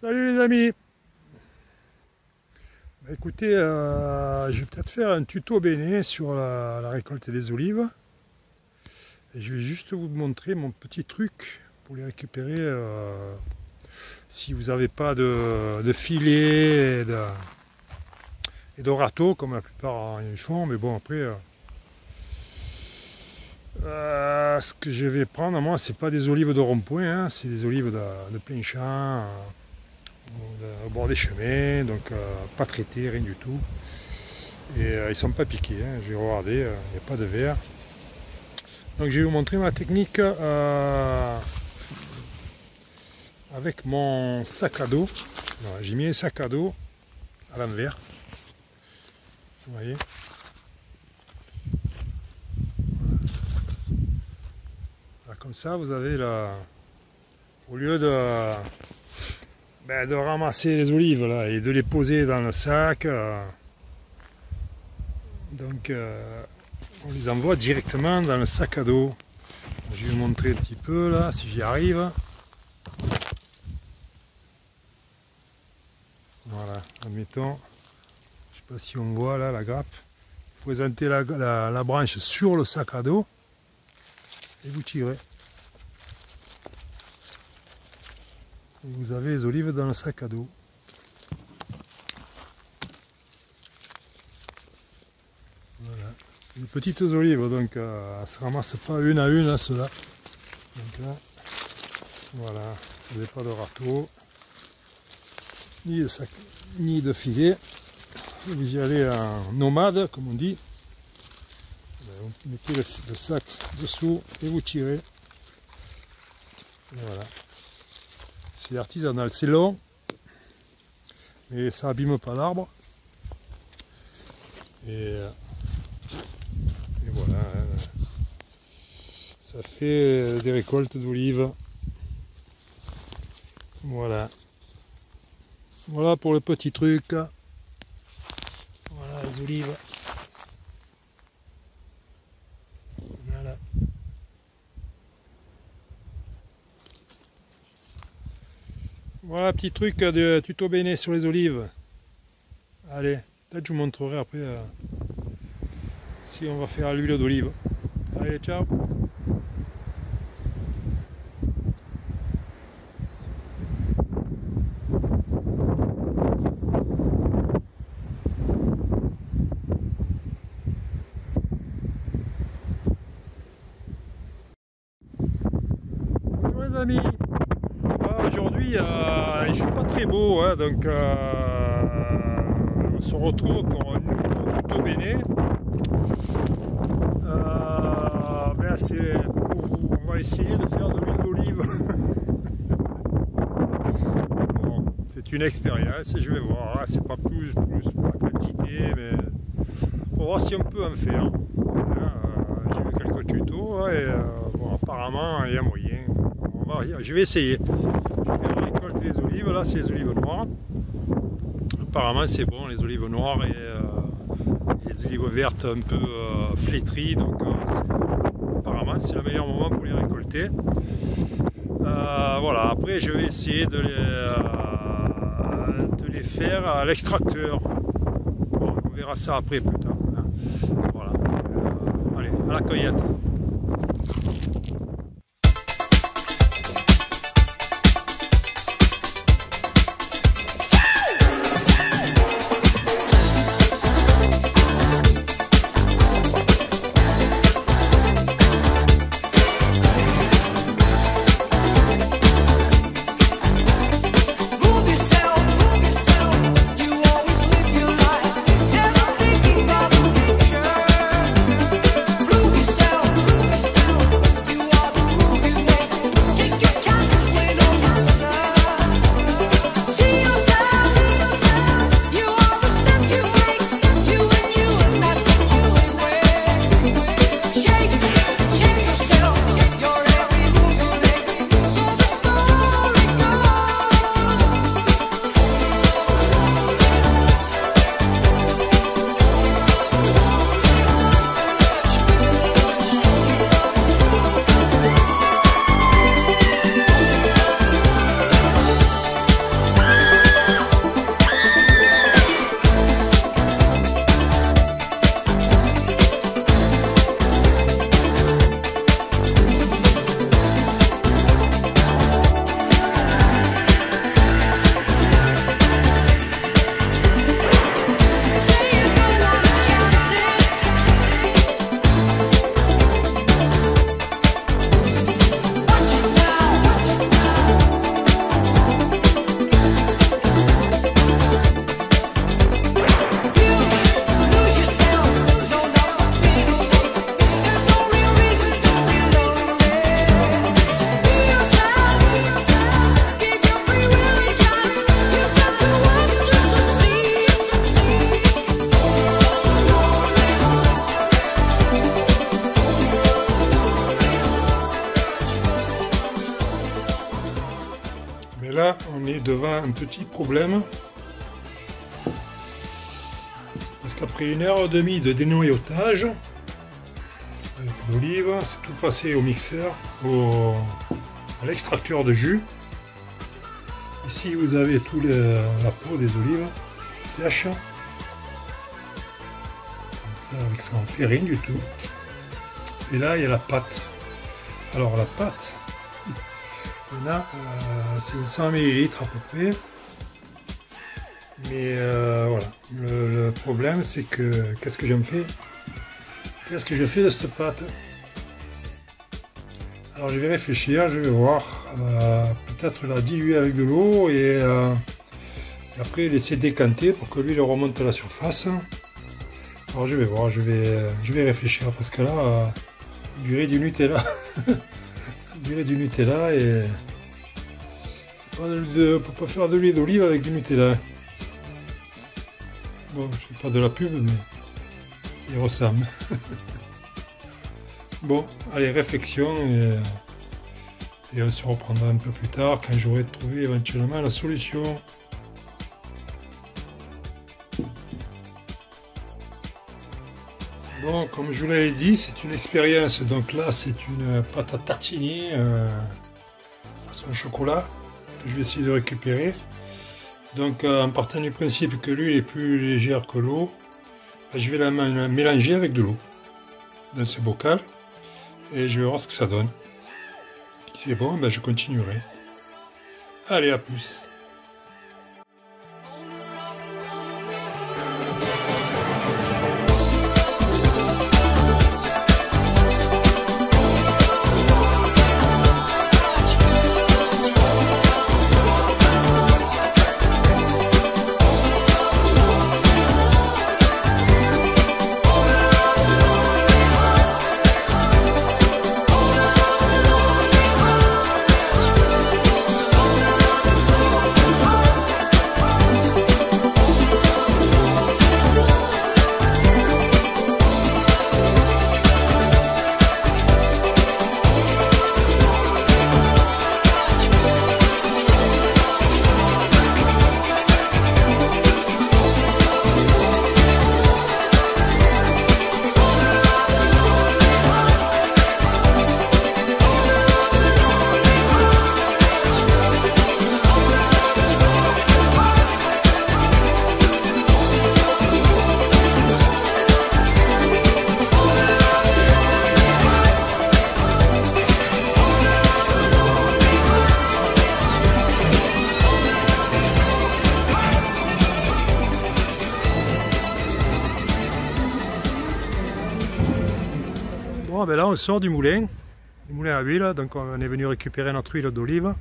Salut les amis. Écoutez, je vais peut-être faire un tuto béné sur la récolte des olives. Et je vais juste vous montrer mon petit truc pour les récupérer si vous n'avez pas de filet et de râteau comme la plupart ils font. Mais bon, après, ce que je vais prendre, moi, c'est pas des olives de rond-point, hein, c'est des olives de plein champ. Au bord des chemins, donc pas traités, rien du tout. Et ils sont pas piqués, hein. Je vais regarder, il n'y a pas de verre. Donc je vais vous montrer ma technique avec mon sac à dos. J'ai mis un sac à dos à l'envers. Vous voyez. Voilà, comme ça, vous avez au lieu de ramasser les olives là et de les poser dans le sac, on les envoie directement dans le sac à dos. Je vais vous montrer un petit peu là si j'y arrive. Voilà, admettons, je sais pas si on voit là la grappe. Vous présentez la branche sur le sac à dos et vous tirez. Et vous avez les olives dans le sac à dos. Voilà. Des petites olives, donc elles ne se ramassent pas une à une, ceux-là. Donc là, voilà, ça n'est pas de râteau, ni de sac, ni de filet. Vous y allez en nomade, comme on dit. Vous mettez le sac dessous et vous tirez. Et voilà. C'est artisanal, c'est long, mais ça abîme pas l'arbre. Et voilà, ça fait des récoltes d'olives. Voilà. Voilà pour le petit truc. Voilà les olives. Voilà. Voilà, petit truc de tuto béné sur les olives. Allez, peut-être je vous montrerai après si on va faire à l'huile d'olive. Allez, ciao. Bonjour les amis. Aujourd'hui, il fait pas très beau, hein, donc on se retrouve pour un nouveau tuto béné. On va essayer de faire de l'huile d'olive. Bon, c'est une expérience et je vais voir. Hein, c'est pas plus pour la quantité, mais pour voir si on peut en faire. J'ai vu quelques tutos hein, et bon, apparemment il y a moyen. Je vais essayer. Je vais récolter les olives, là c'est les olives noires. Apparemment c'est bon, les olives noires et les olives vertes un peu flétries, donc apparemment c'est le meilleur moment pour les récolter. Voilà, après je vais essayer de les faire à l'extracteur. Bon, on verra ça après plus tard. Hein. Voilà. Allez, à la cueillette. devant un petit problème. Parce qu'après 1h30 de dénoyautage avec l'olive, c'est tout passé au mixeur, à l'extracteur de jus. Ici vous avez tout la peau des olives sèche. Comme ça, avec ça on fait rien du tout. Et là il y a la pâte. Alors la pâte, il y en a c'est 100 ml à peu près. Mais voilà, le problème c'est que qu'est-ce que j'en fais? Qu'est-ce que je fais de cette pâte? Alors je vais réfléchir, je vais voir, peut-être la diluer avec de l'eau et après laisser décanter pour que l'huile remonte à la surface. Alors je vais voir, je vais réfléchir parce que là, je dirais du Nutella. Je dirais du Nutella et c'est pas on peut pas faire de l'huile d'olive avec du Nutella. Bon, je fais pas de la pub, mais ça y ressemble. Bon, allez, réflexion et on se reprendra un peu plus tard quand j'aurai trouvé éventuellement la solution. Bon, comme je vous l'avais dit, c'est une expérience. Donc là, c'est une pâte à tartiner façon chocolat que je vais essayer de récupérer. Donc en partant du principe que l'huile est plus légère que l'eau, je vais la mélanger avec de l'eau dans ce bocal et je vais voir ce que ça donne. Si c'est bon, ben je continuerai. Allez, à plus. Bon, ben là on sort du moulin à huile, donc on est venu récupérer notre huile d'olive.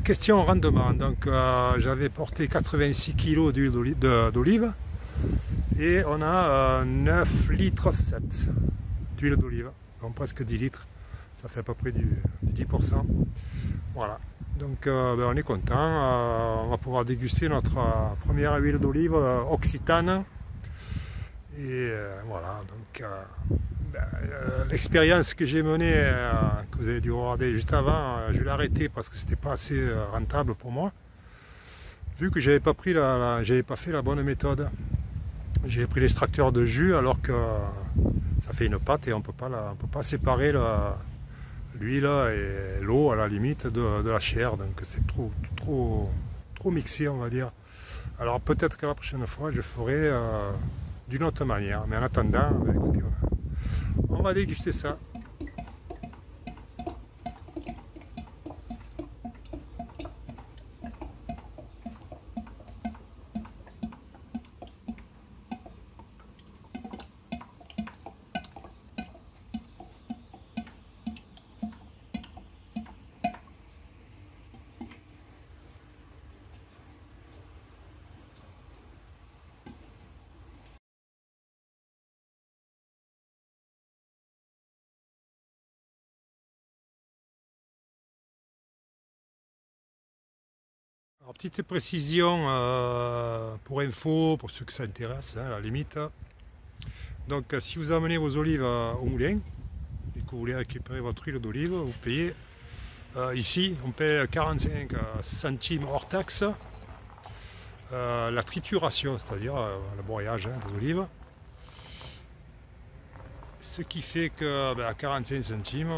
Question rendement, donc j'avais porté 86 kg d'huile d'olive et on a 9 litres 7 d'huile d'olive, donc presque 10 litres, ça fait à peu près du 10%. Voilà, donc ben on est content, on va pouvoir déguster notre première huile d'olive occitane. Et voilà, donc l'expérience que j'ai menée, que vous avez dû regarder juste avant, je l'ai arrêtée parce que c'était pas assez rentable pour moi, vu que j'avais pas pris j'avais pas fait la bonne méthode. J'ai pris l'extracteur de jus alors que ça fait une pâte et on peut pas séparer l'huile et l'eau à la limite de la chair, donc c'est trop mixé, on va dire. Alors peut-être que la prochaine fois je ferai d'une autre manière, mais en attendant, ben, écoutez, on va déguster ça. Alors, petite précision pour info, pour ceux que ça intéresse, hein, à la limite. Donc si vous amenez vos olives au moulin et que vous voulez récupérer votre huile d'olive, vous payez Ici, on paie 45 centimes hors taxe la trituration, c'est-à-dire le broyage des olives. Ce qui fait que à 45 centimes,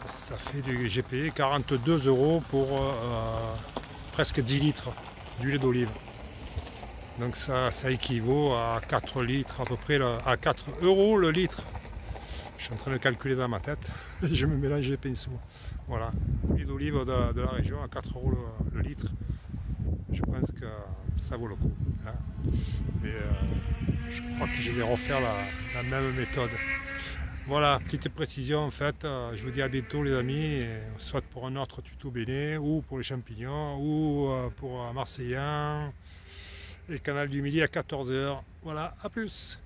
ça fait j'ai payé 42 € pour presque 10 litres d'huile d'olive. Donc ça équivaut à 4 litres à peu près, à 4 € le litre. Je suis en train de calculer dans ma tête, je me mélange les pinceaux. Voilà, l'huile d'olive de la région à 4 € le litre. Je pense que ça vaut le coup. Hein. Et je crois que je vais refaire la même méthode. Voilà, petite précision en fait. Je vous dis à bientôt les amis, soit pour un autre tuto béné, ou pour les champignons, ou pour Marseillan et Canal du Midi à 14 h. Voilà, à plus.